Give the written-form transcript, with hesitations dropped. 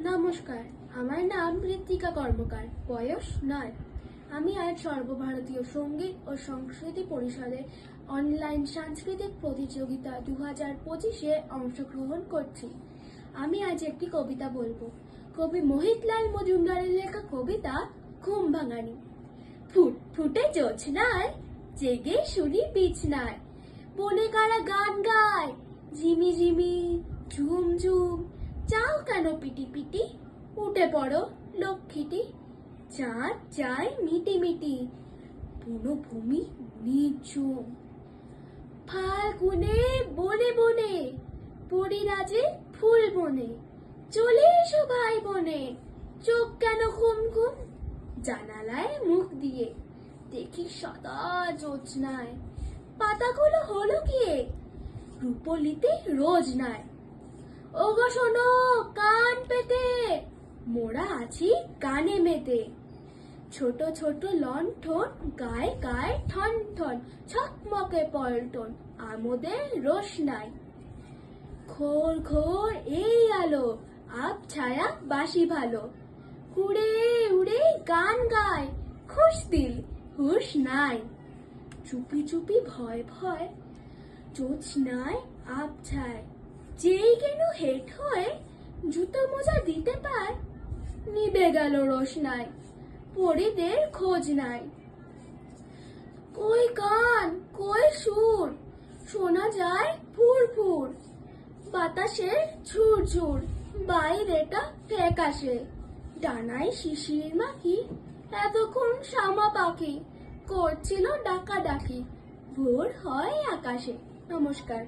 নমস্কার, আমার নাম ঋত্বিকা কর্মকার, বয়স 9। আমি আজ সর্বভারতীয় সঙ্গীত ও সংস্কৃতি পরিষদের অনলাইন সাংস্কৃতিক প্রতিযোগিতা 2025-এ অংশগ্রহণ করছি। আমি আজ একটি কবিতা বলবো। কবি মোহিতলাল মজুমদারের লেখা কবিতা ঘুম ভাঙানি। ফুটফুটে জোছনায় জেগে শুনি বিছনায়, বনে কারা গান গায় ঝিমি ঝিমি ঝুম ঝুম। চাও কেন পিটি পিটি, উঠে পড়ো লক্ষ্মীটি। চাঁদ যায় মিটি মিটি, বনভূমি নিঝুম। ফাল্গুনে বনে বনে পরিরাজে ফুল বনে, চলে এসো ভাই বনে, চোখ কেন ঘুম ঘুম। জানালায় মুখ দিয়ে দেখি সাদা জোছনায়, পাতাগুলো হলো গিয়ে রূপলিতে রোজ নাই। ওগো শোনো কান পেতে, মোরা আছি গানে মেতে। ছোট ছোট লণ্ঠন গায়ে গায়ে ঠন ঠন, ঝকমকে পল্টন আমোদের রোশনাই। ঘোর ঘোর এই আলো, আব ছায়া বাসি ভালো, উড়ে উড়ে গান গায় খুশ দিল হুশ নাই। চুপি চুপি ভয় ভয় জোছনায় আব ছায়, যেই কেন হেট হয়ে জুতো মোজা দিতে পায়, নিবে গেল রোশনাই, পরিদের খোঁজ নাই। কই গান কই সুর, শোনা যায় ফুর ফুর, বাতাসের ঝুর ঝুর, বাইরেটা ফ্যাকাশে। ডানায় শিশির মাখি এতক্ষণ শামা পাখি করছিল ডাকাডাকি, ভোর হয় আকাশে। নমস্কার।